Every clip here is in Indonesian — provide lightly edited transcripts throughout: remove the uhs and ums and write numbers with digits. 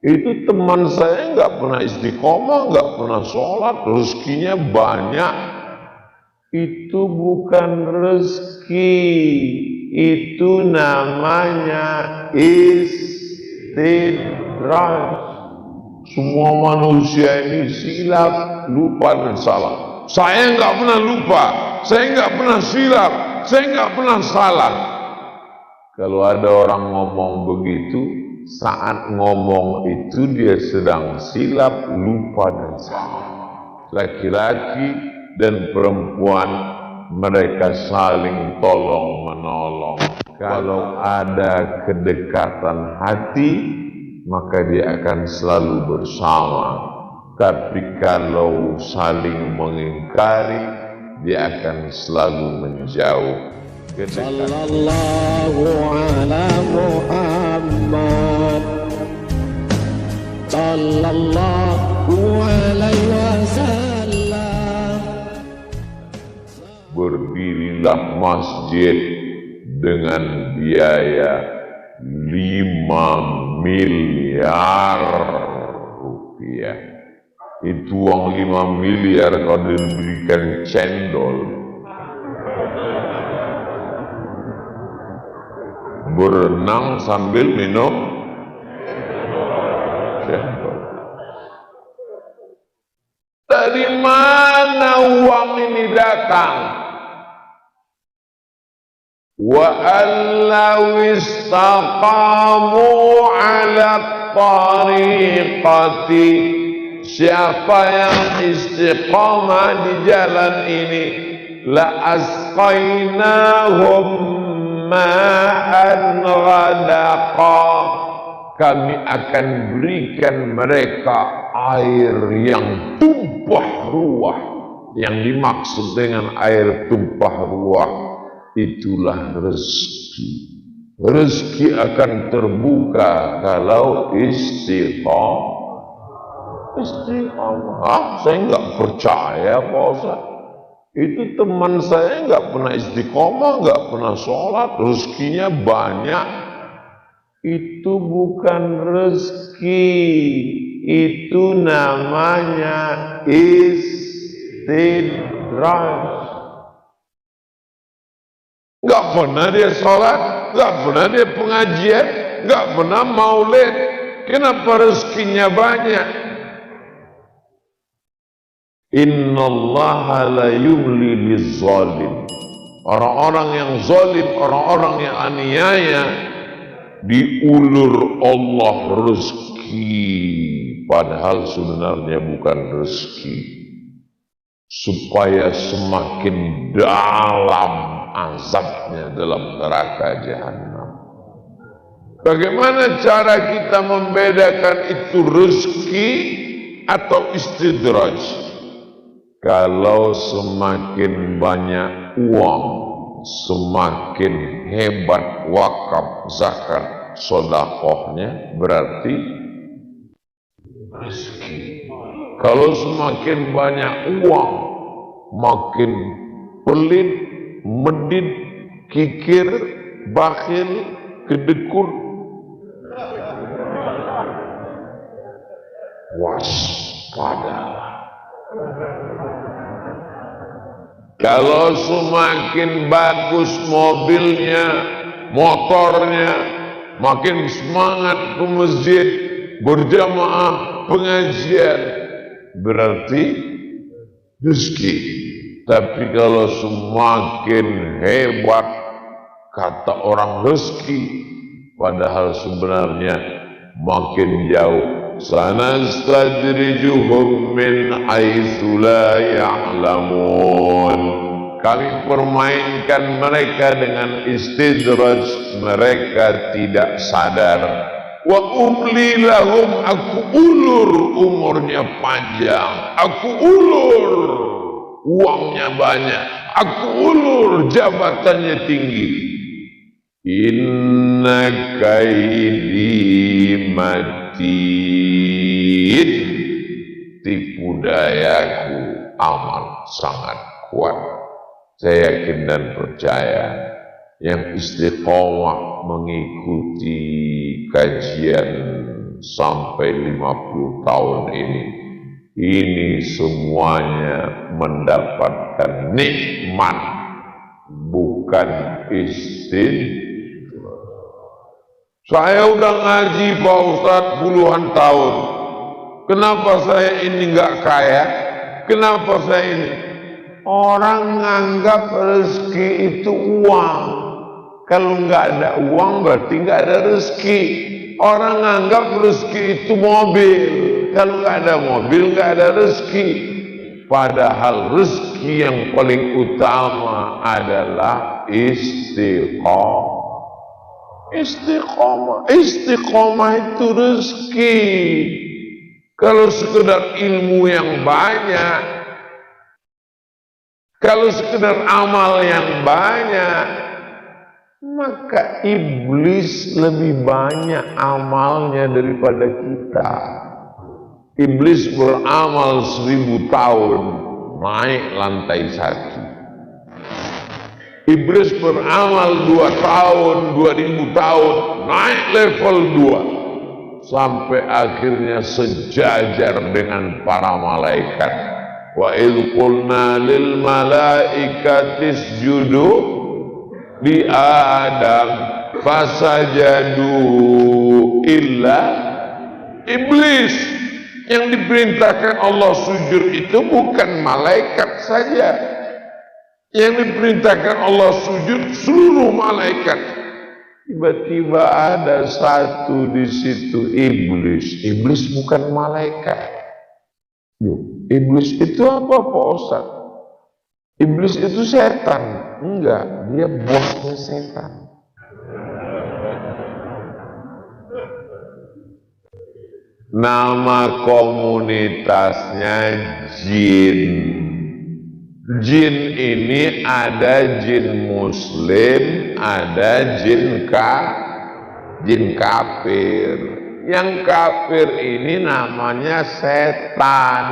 Itu teman saya nggak pernah istiqomah, nggak pernah sholat, rezekinya banyak. Itu bukan rezeki, itu namanya istidraj. Semua manusia ini silap, lupa dan salah. Saya nggak pernah lupa, saya nggak pernah silap, saya nggak pernah salah. Kalau ada orang ngomong begitu, saat ngomong itu dia sedang silap, lupa dan salah. Laki-laki dan perempuan mereka saling tolong menolong. Kalau ada kedekatan hati, maka dia akan selalu bersama. Tapi kalau saling mengingkari, dia akan selalu menjauh. Sallallahu ala Muhammad Sallallahu alaihi wasallam. Berdirilah masjid dengan biaya 5 miliar rupiah. Itu uang 5 miliar kalau diberikan cendol, berenang sambil minum cendol. Dari mana uang ini datang? Wa allau istaqamu ala tariqati, siapa yang istiqamah di jalan ini, la asqainahum ma'an ghadaqa, kami akan berikan mereka air yang tumpah ruah. Yang dimaksud dengan air tumpah ruah itulah rezeki. Rezeki akan terbuka kalau istiqamah. Saya nggak percaya Pak Ustaz. Itu teman saya nggak pernah istiqamah, nggak pernah sholat, rezekinya banyak. Itu bukan rezeki, itu namanya istidraj. Nggak pernah dia sholat, nggak pernah dia pengajian, nggak pernah maulid. Kenapa rezekinya banyak? Innallaha la yumli lizzalim. Orang-orang yang zalim, orang-orang yang aniaya, diulur Allah rezeki, padahal sebenarnya bukan rezeki, supaya semakin dalam azabnya dalam neraka jahanam. Bagaimana cara kita membedakan itu rezeki atau istidraj? Kalau semakin banyak uang, semakin hebat wakaf, zakat, sedekahnya, berarti rezeki. Kalau semakin banyak uang, makin pelit, medit, kikir, bakhil, kedekut, waspadalah. Kalau semakin bagus mobilnya, motornya, makin semangat ke masjid, berjamaah, pengajian, berarti rezeki. Tapi kalau semakin hebat, kata orang rezeki, padahal sebenarnya makin jauh. Sanastadrijuhum min haitsu la ya'lamun. Kami permainkan mereka dengan istidraj, mereka tidak sadar. Wa umli lahum, aku ulur umurnya panjang, aku ulur uangnya banyak, aku ulur jabatannya tinggi. Inna kaidi matin, tipu dayaku amat sangat kuat. Saya yakin dan percaya yang istiqomah mengikuti kajian sampai 50 tahun ini semuanya mendapatkan nikmat, bukan istighfar. Saya udah ngaji Pak Ustadz puluhan tahun, kenapa saya ini nggak kaya? Kenapa saya ini? Orang nganggap rezeki itu uang. Kalau nggak ada uang berarti nggak ada rezeki. Orang nganggap rezeki itu mobil. Kalau nggak ada mobil nggak ada rezeki. Padahal rezeki yang paling utama adalah istiqomah. Istiqomah itu rezeki. Kalau sekedar ilmu yang banyak, kalau sekedar amal yang banyak, maka iblis lebih banyak amalnya daripada kita. Iblis beramal 1000 tahun, naik lantai 1. Iblis beramal 2 tahun, 2000 tahun, naik level 2. Sampai akhirnya sejajar dengan para malaikat. Wa idh qulna lil malaikati isjudu li Adam fasajadu illa iblis. Yang diperintahkan Allah sujud itu bukan malaikat saja. Yang diperintahkan Allah sujud seluruh malaikat. Tiba-tiba ada satu di situ, iblis. Iblis bukan malaikat. Iblis itu apa Pak Ustaz? Iblis itu setan. Enggak, dia bosnya setan. Nama komunitasnya jin. Jin ini ada jin muslim, ada jin kafir. Yang kafir ini namanya setan.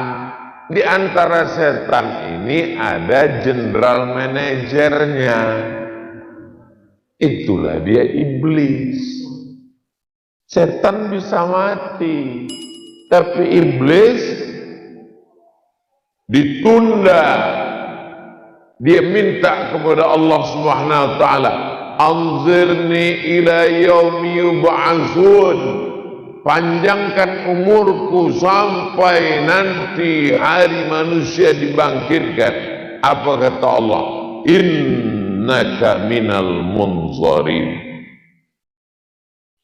Di antara setan ini ada general manajernya. Itulah dia iblis. Setan bisa mati, tapi iblis ditunda. Dia minta kepada Allah Subhanahu wa taala, "Anzirni ila yaumi yub'atsun." Panjangkan umurku sampai nanti hari manusia dibangkitkan. Apa kata Allah? Innaka minal munzarin.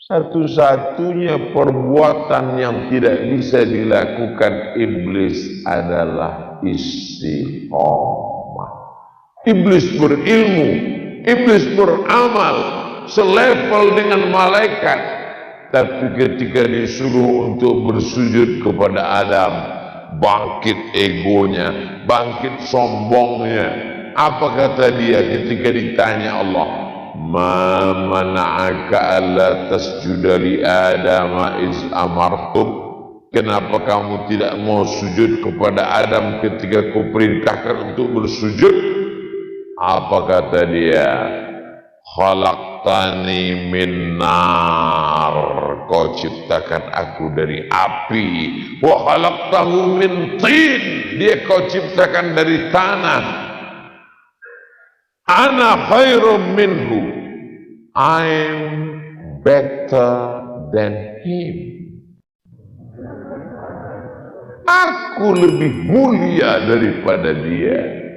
Satu-satunya perbuatan yang tidak bisa dilakukan iblis adalah istiqomah. Iblis berilmu, iblis beramal selevel dengan malaikat, tapi ketika disuruh untuk bersujud kepada Adam, bangkit egonya, bangkit sombongnya. Apa kata dia ketika ditanya Allah, "Ma mana'aka alla tasjuda li Adam iz amartuk?" Kenapa kamu tidak mau sujud kepada Adam ketika kuperintahkan untuk bersujud? Apa kata dia? Khalaqtani min nar. Kau ciptakan aku dari api. Wa khalaqtahu min tin. Dia kau ciptakan dari tanah. Ana khairum minhu. I'm better than him. Aku lebih mulia daripada dia.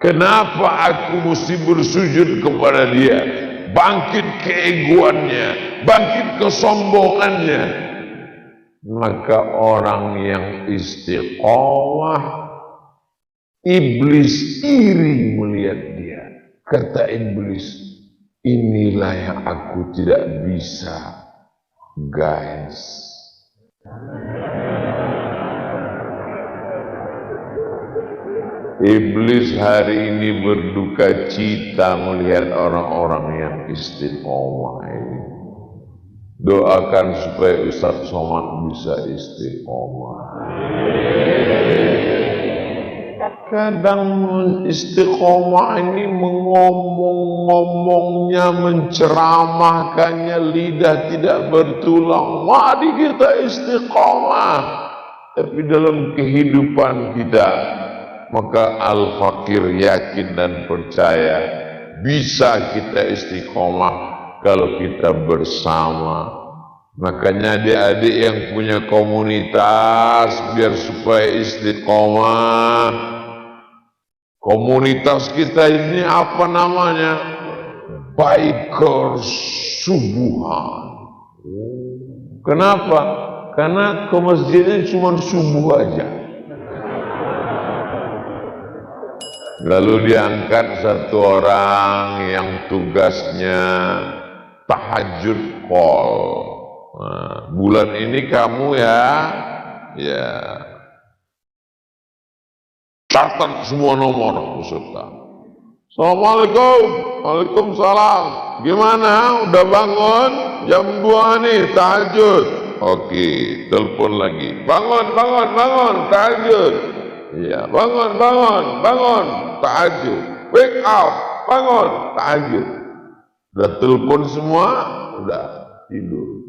Kenapa aku mesti bersujud kepada dia? Bangkit keegoannya, bangkit kesombongannya. Maka orang yang istiqomah, iblis iri melihat dia. Kata iblis, inilah yang aku tidak bisa, guys. Iblis hari ini berduka cita melihat orang-orang yang istiqomah ini. Doakan supaya Ustaz Somad bisa istiqomah. Kadang istiqomah ini mengomong-ngomongnya, menceramahkannya, lidah tidak bertulang. Mari kita istiqomah. Tapi dalam kehidupan kita, maka al-fakir yakin dan percaya bisa kita istiqomah kalau kita bersama. Makanya adik-adik yang punya komunitas, biar supaya istiqomah. Komunitas kita ini apa namanya? Bikers subuhan. Kenapa? Karena ke masjidnya cuma subuh aja. Lalu diangkat satu orang yang tugasnya tahajud call. Nah, bulan ini kamu ya, catat semua nomor peserta. Assalamualaikum. Waalaikumsalam. Gimana? Udah bangun? Jam 2 nih tahajud. Oke, telepon lagi. Bangun, tahajud. Iya, bangun, tahajud. Wake up, bangun, tahajud. Udah telepon semua, udah tidur.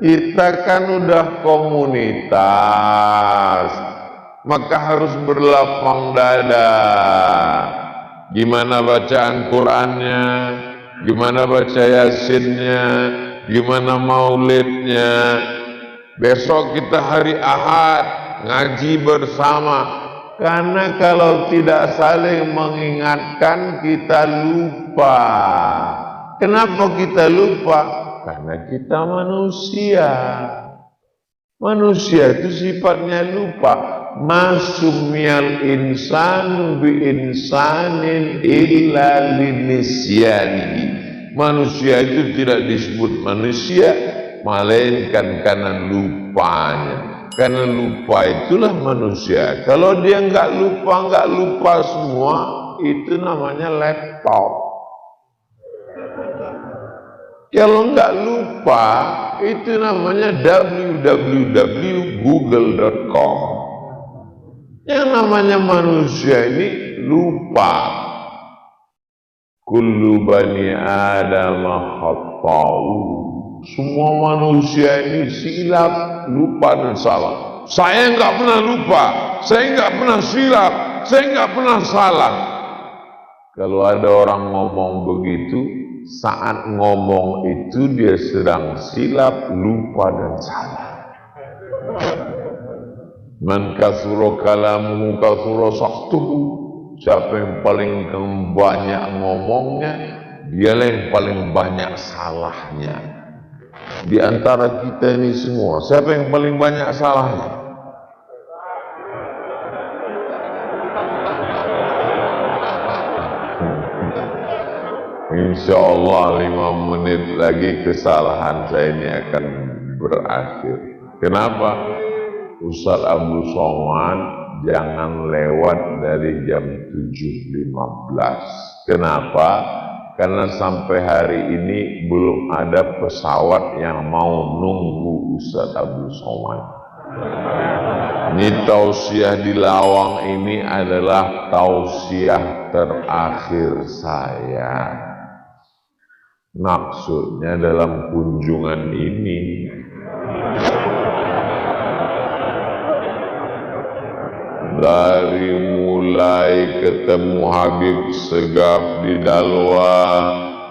Kita kan udah komunitas, maka harus berlapang dada. Gimana bacaan Qur'annya, gimana baca Yasinnya, gimana maulidnya. Besok kita hari Ahad ngaji bersama. Karena kalau tidak saling mengingatkan, kita lupa. Kenapa kita lupa? Karena kita manusia. Manusia itu sifatnya lupa. Masumiyal insanu bi insanin illa linisyani. Manusia itu tidak disebut manusia, melainkan karena lupanya. Karena lupa itulah manusia. Kalau dia nggak lupa semua, itu namanya laptop. Kalau nggak lupa, itu namanya www.google.com. Yang namanya manusia ini lupa. Kullu bani Adam khata'u. Semua manusia ini silap, lupa dan salah. Saya nggak pernah lupa, saya nggak pernah silap, saya nggak pernah salah. Kalau ada orang ngomong begitu, saat ngomong itu dia sedang silap, lupa dan salah. Man kasura kalamuhu kasura saktuhu. Siapa yang paling banyak ngomongnya, dialah yang paling banyak salahnya. Di antara kita ini semua, siapa yang paling banyak salahnya? Insya Allah 5 menit lagi kesalahan saya ini akan berakhir. Kenapa? Ustaz Abdul Somad jangan lewat dari jam 7.15. Kenapa? Karena sampai hari ini belum ada pesawat yang mau nunggu Ustaz Abdul Somad. Ini tausiah di Lawang ini adalah tausiah terakhir saya. Maksudnya dalam kunjungan ini dari mulai ketemu Habib Segaf di Dalwa,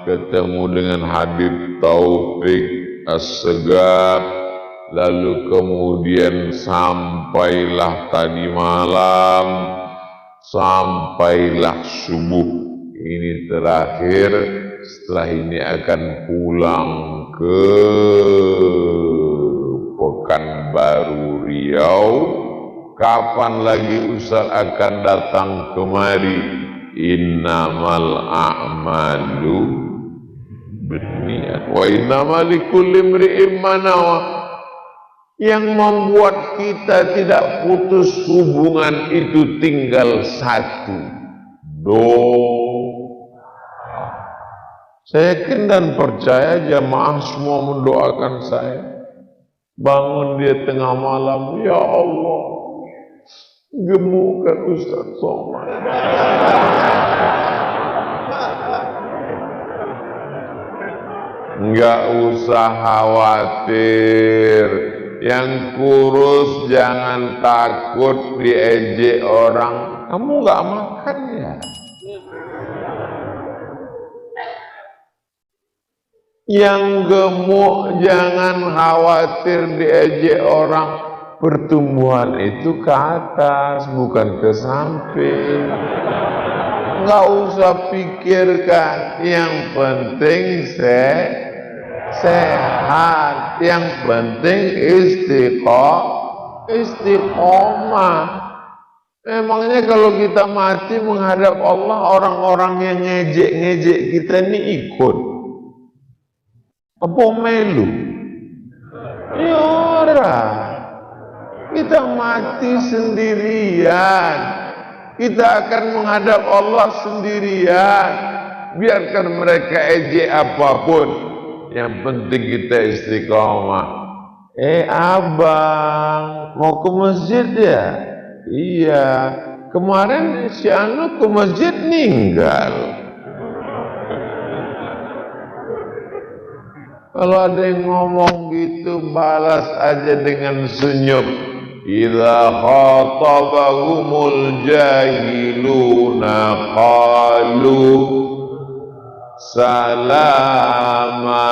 ketemu dengan Habib Taufik As-Segaf, lalu kemudian sampailah tadi malam, sampailah subuh. Ini terakhir, setelah ini akan pulang ke Pekanbaru Riau. Kapan lagi Ustaz akan datang kemari? Innamal a'malu binniyat wa innamal likulli imri'in ma nawa. Yang membuat kita tidak putus hubungan itu tinggal satu, doa. Saya yakin dan percaya jamaah semua mendoakan saya. Bangun dia tengah malam, ya Allah, gemukkan Ustaz Somad. Enggak usah khawatir, yang kurus jangan takut diejek orang. Kamu enggak makan ya? Yang gemuk jangan khawatir diejek orang. Pertumbuhan itu ke atas, bukan ke samping. Nggak usah pikirkan. Yang penting sehat. Yang penting istiqomah. Memangnya kalau kita mati menghadap Allah, orang-orang yang ngejek-ngejek kita ini ikut? Apa melu? Ya orang. Kita mati sendirian. Kita akan menghadap Allah sendirian. Biarkan mereka ejek apapun. Yang penting kita istiqomah. Abang, mau ke masjid ya? Iya. Kemarin si Anu ke masjid meninggal. Kalau ada yang ngomong gitu, balas aja dengan senyum. Idza khatabahumul jahiluna qalu salama.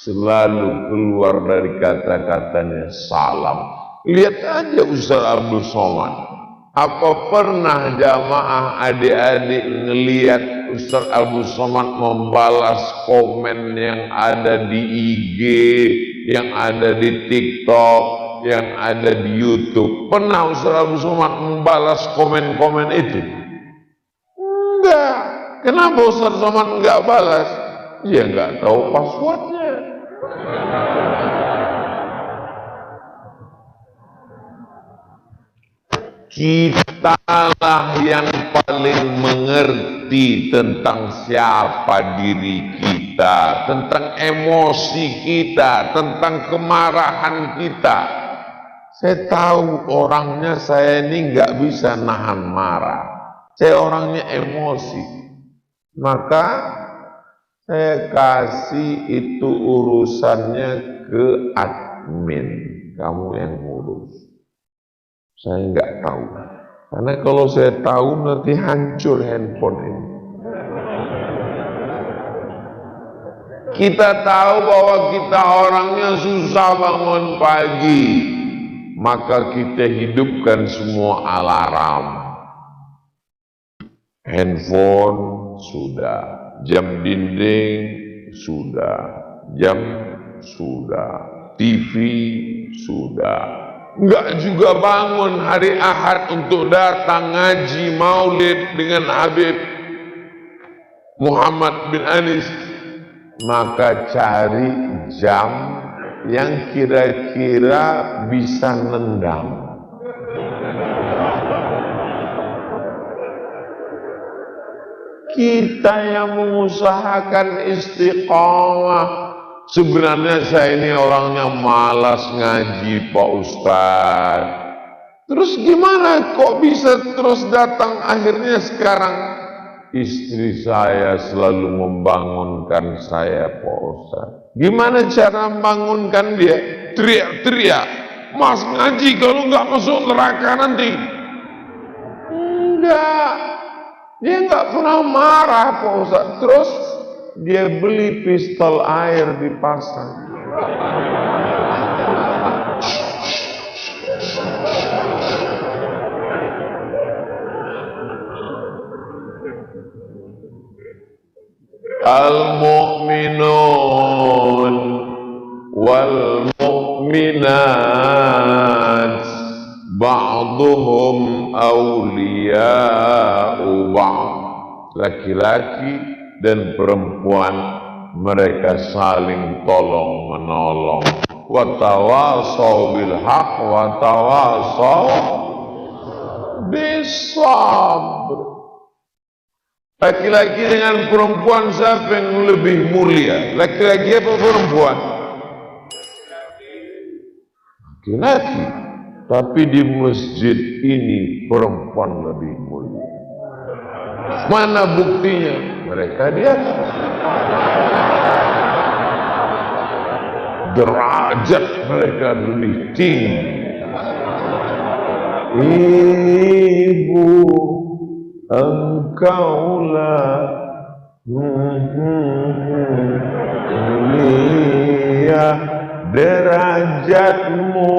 Selalu keluar dari kata-katanya salam. Lihat aja Ustaz Abdul Somad. Apa pernah jamaah adik-adik ngelihat Ustaz Abdul Somad membalas komen yang ada di IG, yang ada di TikTok, yang ada di YouTube? Pernah Ustaz Abdul Somad membalas komen-komen itu? Enggak. Kenapa Ustaz Somad enggak balas? Ya enggak tahu passwordnya. Kitalah yang paling mengerti tentang siapa diri kita, tentang emosi kita, tentang kemarahan kita. Saya tahu orangnya, saya ini nggak bisa nahan marah. Saya orangnya emosi. Maka saya kasih itu urusannya ke admin. Kamu yang ngurus. Saya nggak tahu, karena kalau saya tahu nanti hancur handphone ini. Kita tahu bahwa kita orangnya susah bangun pagi, maka kita hidupkan semua alarm. Handphone sudah, jam dinding sudah, jam sudah, TV sudah. Enggak juga bangun hari Ahad untuk datang ngaji maulid dengan Habib Muhammad bin Anis. Maka cari jam yang kira-kira bisa nendang. Kita yang mengusahakan istiqomah. Sebenarnya saya ini orangnya malas ngaji Pak Ustaz. Terus gimana kok bisa terus datang? Akhirnya sekarang istri saya selalu membangunkan saya Pak Ustaz. Gimana cara membangunkan dia? Teriak-teriak, Mas ngaji kalau nggak masuk neraka nanti. Enggak, dia nggak pernah marah Pak Ustaz. Terus dia beli pistol air di pasar. Al-mu'minun wal mu'minat ba'duhum awliya'u ba'd. Laki-laki dan perempuan mereka saling tolong menolong. Wa tawasau bil haq wa tawasau bis sabr. Laki-laki dengan perempuan siapa yang lebih mulia? Laki-laki apa perempuan? Laki-laki. Tapi di masjid ini perempuan lebih mulia. Mana buktinya? Mereka di atas. Derajat mereka lebih tinggi. Ibu, engkaulah mulia, derajatmu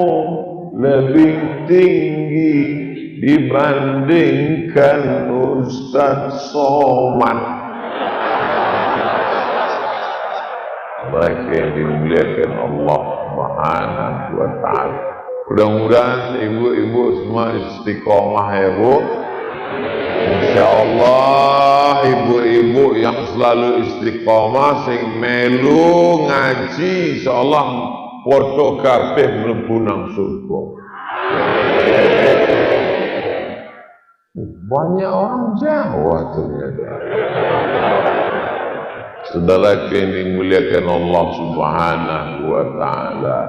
lebih tinggi dibandingkan Ustaz Somad. Mereka yang dimuliakan Allah Subhanahu wa ta'ala. Mudah-mudahan ibu-ibu semua istiqomah ya Bu. Insyaallah ibu-ibu yang selalu istiqomah sing melu ngaji insyaallah padha kabeh mlebu nang surga. Banyak orang Jawa ternyata. Saudara yang dimuliakan Allah Subhanahu wa ta'ala.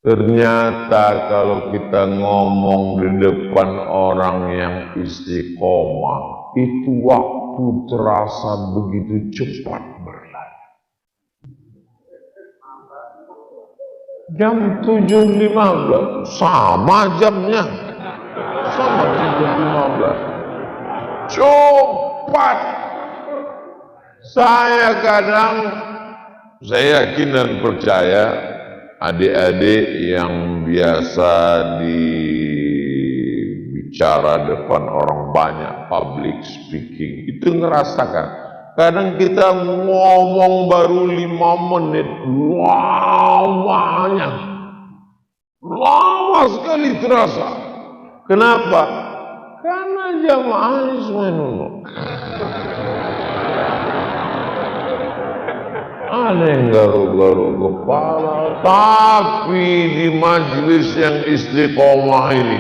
Ternyata kalau kita ngomong di depan orang yang istiqomah, itu waktu terasa begitu cepat berlalu. Jam 7.15, sama jamnya. Sama 7.15. Cepat. Saya yakin dan percaya adik-adik yang biasa bicara depan orang banyak, public speaking, itu ngerasakan. Kadang kita ngomong baru 5 menit, lama sekali terasa. Kenapa? Karena jamaah semua nunggu. Ada yang garuk-garuk kepala, tapi di majelis yang istiqomah ini,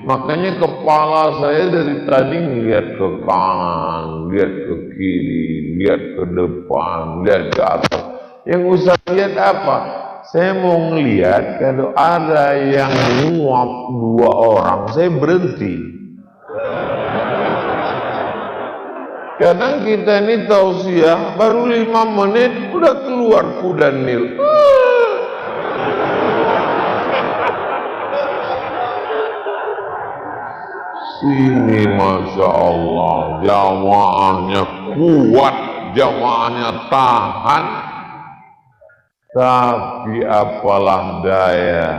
makanya kepala saya dari tadi lihat ke kanan, lihat ke kiri, lihat ke depan, lihat ke atas. Yang usah lihat apa? Saya mau ngelihat kalau ada yang nguap 2 orang, saya berhenti. Kadang kita ini tausiah baru 5 menit udah keluar kuda Nil. Sini Masya Allah, jamaahnya kuat, jamaahnya tahan. Tapi apalah daya,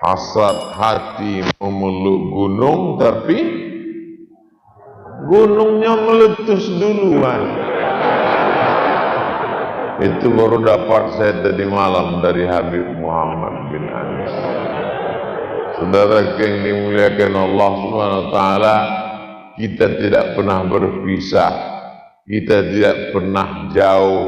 hasrat hati memeluk gunung tapi gunungnya meletus duluan. Itu baru dapat saya tadi malam dari Habib Muhammad bin Anis. Saudara yang dimuliakan Allah Subhanahu wa ta'ala, kita tidak pernah berpisah, kita tidak pernah jauh,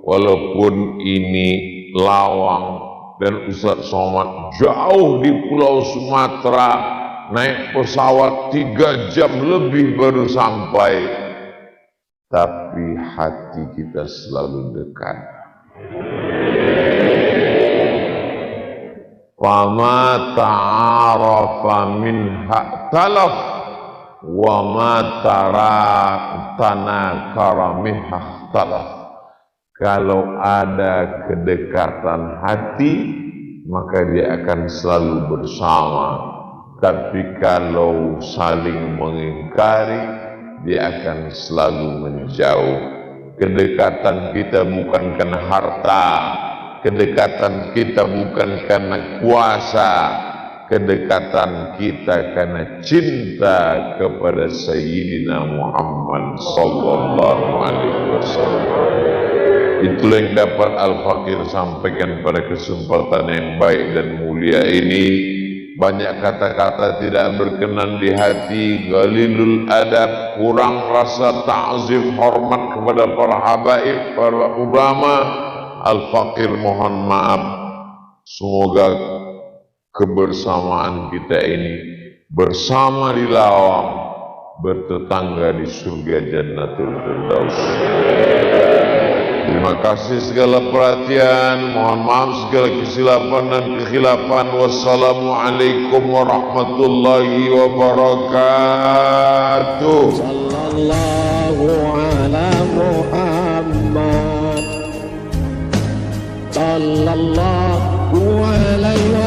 walaupun ini Lawang dan Ustaz Somad jauh di Pulau Sumatera. Naik pesawat 3 jam lebih baru sampai. Tapi hati kita selalu dekat. Fama ta'arafa minha talaf wa ma tanakara minha talaf. Kalau ada kedekatan hati, maka dia akan selalu bersama. Tapi kalau saling mengingkari, dia akan selalu menjauh. Kedekatan kita bukan karena harta, kedekatan kita bukan karena kuasa, kedekatan kita karena cinta kepada Sayyidina Muhammad sallallahu alaihi wasallam. Itulah yang dapat Al-Fakir sampaikan pada kesempatan yang baik dan mulia ini. Banyak kata-kata tidak berkenan di hati, galilul adab, kurang rasa ta'zim, hormat kepada para habaib, para ulama. Al-Fakir mohon maaf. Semoga kebersamaan kita ini bersama di Lawang, bertetangga di surga Jannatul Firdaus. Terima kasih segala perhatian, mohon maaf segala kesilapan dan kekhilafan. Wassalamualaikum warahmatullahi wabarakatuh. Sallallahu ala Muhammad sallallahu alaihi